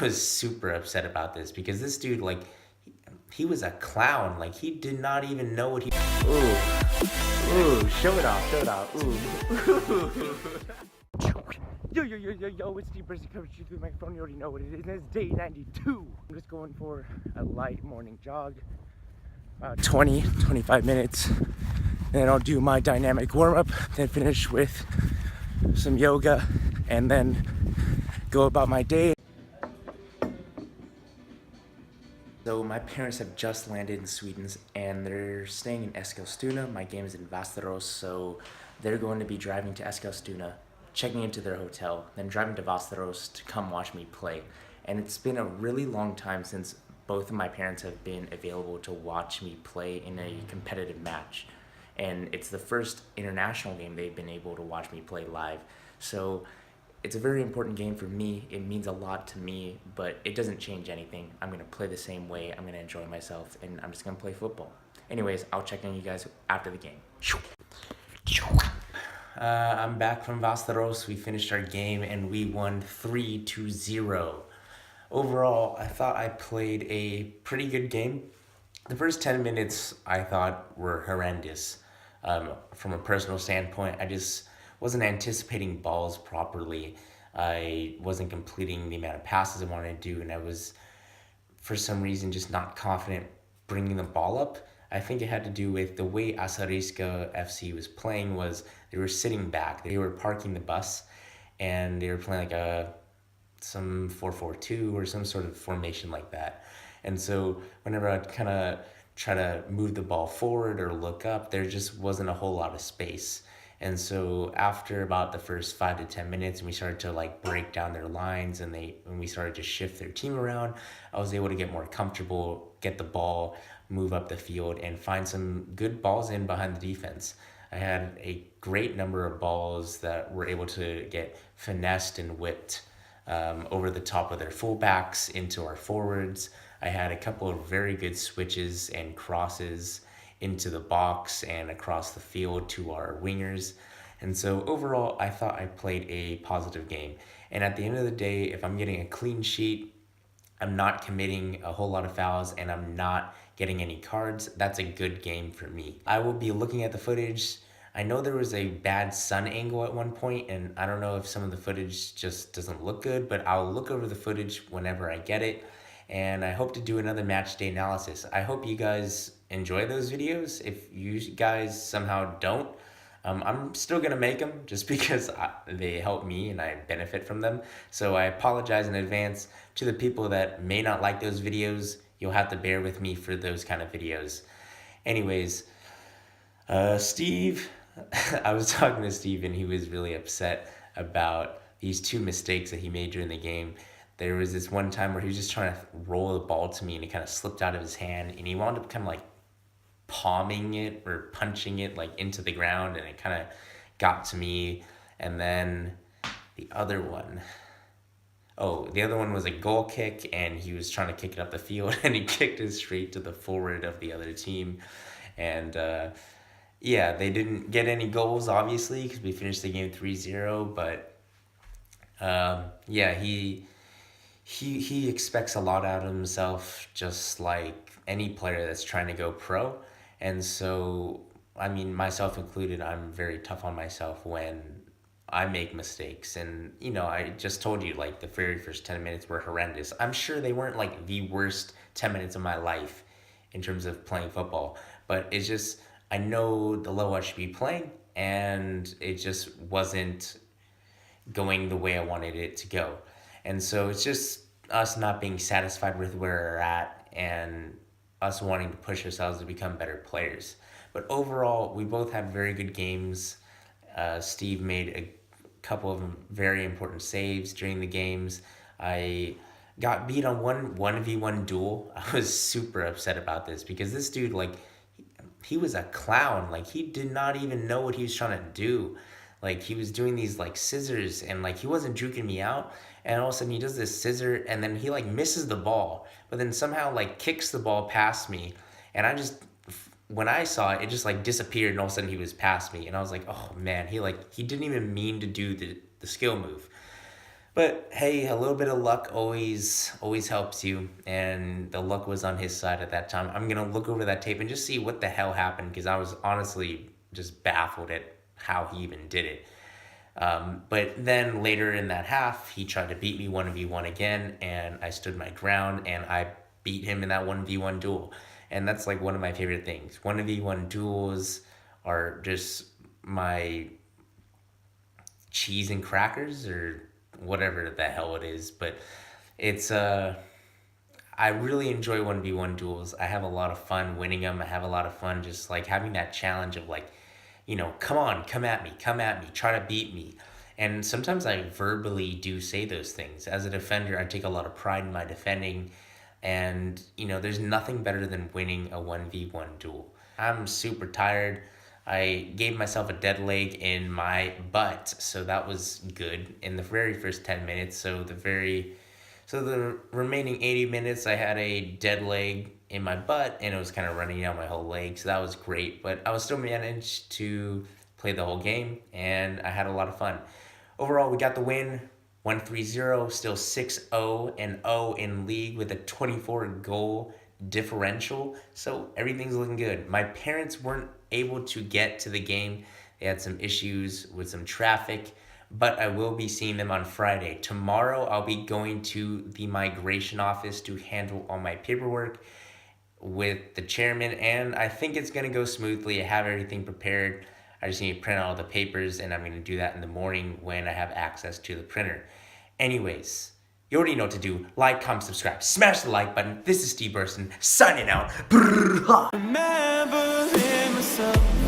was super upset about this because this dude, like, he was a clown. Like, he did not even know what he. Ooh, show it off, ooh. Yo, it's Steven Burstyn coming to you through the microphone. You already know what it is. And it's day 92. I'm just going for a light morning jog. 20-25 minutes. Then I'll do my dynamic warm-up, then finish with some yoga, and then go about my day. So my parents have just landed in Sweden and they're staying in Eskilstuna. My game is in Västerås, so they're going to be driving to Eskilstuna, checking into their hotel, then driving to Västerås to come watch me play. And it's been a really long time since both of my parents have been available to watch me play in a competitive match. And it's the first international game they've been able to watch me play live. So it's a very important game for me. It means a lot to me, but it doesn't change anything. I'm going to play the same way. I'm going to enjoy myself, and I'm just going to play football. Anyways, I'll check on you guys after the game. I'm back from Västerås. We finished our game, and we won 3-0. Overall, I thought I played a pretty good game. The first 10 minutes I thought were horrendous. From a personal standpoint, I just wasn't anticipating balls properly. I wasn't completing the amount of passes I wanted to do, and I was, for some reason, just not confident bringing the ball up. I think it had to do with the way ASSYRISKA FC was playing. Was they were sitting back, they were parking the bus, and they were playing like some 4-4-2 or some sort of formation like that. And so whenever I'd kind of try to move the ball forward or look up, there just wasn't a whole lot of space. And so after about the first 5 to 10 minutes, we started to like break down their lines, and we started to shift their team around, I was able to get more comfortable, get the ball, move up the field, and find some good balls in behind the defense. I had a great number of balls that were able to get finessed and whipped over the top of their fullbacks into our forwards. I had a couple of very good switches and crosses into the box and across the field to our wingers. And so overall, I thought I played a positive game. And at the end of the day, if I'm getting a clean sheet, I'm not committing a whole lot of fouls, and I'm not getting any cards, that's a good game for me. I will be looking at the footage. I know there was a bad sun angle at one point, and I don't know if some of the footage just doesn't look good, but I'll look over the footage whenever I get it. And I hope to do another match day analysis. I hope you guys enjoy those videos. If you guys somehow don't, I'm still gonna make them just because they help me and I benefit from them. So I apologize in advance to the people that may not like those videos. You'll have to bear with me for those kind of videos. Anyways, Steve, I was talking to Steve and he was really upset about these two mistakes that he made during the game. There was this one time where he was just trying to roll the ball to me and it kind of slipped out of his hand, and he wound up kind of like palming it or punching it like into the ground, and it kind of got to me. And then the other one was a goal kick, and he was trying to kick it up the field and he kicked it straight to the forward of the other team. And yeah, they didn't get any goals obviously because we finished the game 3-0, but yeah, he expects a lot out of himself, just like any player that's trying to go pro. And so, I mean, myself included, I'm very tough on myself when I make mistakes. And, you know, I just told you, like, the very first 10 minutes were horrendous. I'm sure they weren't, like, the worst 10 minutes of my life in terms of playing football. But it's just, I know the level I should be playing, and it just wasn't going the way I wanted it to go. And so it's just us not being satisfied with where we're at and us wanting to push ourselves to become better players. But overall, we both had very good games. Steve made a couple of very important saves during the games. I got beat on one 1v1 duel. I was super upset about this because this dude, like, he was a clown. Like, he did not even know what he was trying to do. Like, he was doing these, like, scissors, and, like, he wasn't juking me out. And all of a sudden, he does this scissor, and then he, like, misses the ball. But then somehow, like, kicks the ball past me. And I just, when I saw it, it just, like, disappeared, and all of a sudden, he was past me. And I was like, oh, man, he didn't even mean to do the skill move. But hey, a little bit of luck always helps you, and the luck was on his side at that time. I'm gonna look over that tape and just see what the hell happened, because I was honestly just baffled at how he even did it. But then later in that half, he tried to beat me 1v1 again, and I stood my ground, and I beat him in that 1v1 duel. And that's like one of my favorite things. 1v1 duels are just my cheese and crackers, or whatever the hell it is. But it's I really enjoy 1v1 duels. I have a lot of fun winning them. I have a lot of fun just like having that challenge of like, come on, come at me, try to beat me. And sometimes I verbally do say those things. As a defender, I take a lot of pride in my defending. And, there's nothing better than winning a 1v1 duel. I'm super tired. I gave myself a dead leg in my butt, so that was good in the very first 10 minutes. So the remaining 80 minutes, I had a dead leg in my butt, and it was kind of running down my whole leg, so that was great. But I was still managed to play the whole game, and I had a lot of fun. Overall, we got the win, 1-3-0, still 6-0 and 0 in league with a 24 goal differential. So everything's looking good. My parents weren't able to get to the game. They had some issues with some traffic, but I will be seeing them on Friday. Tomorrow, I'll be going to the migration office to handle all my paperwork with the chairman, and I think it's going to go smoothly. I have everything prepared. I just need to print out all the papers, and I'm going to do that in the morning when I have access to the printer. Anyways, you already know what to do. Like, comment, subscribe, smash the like button. This is Steve Burstyn, signing out. Remembering myself.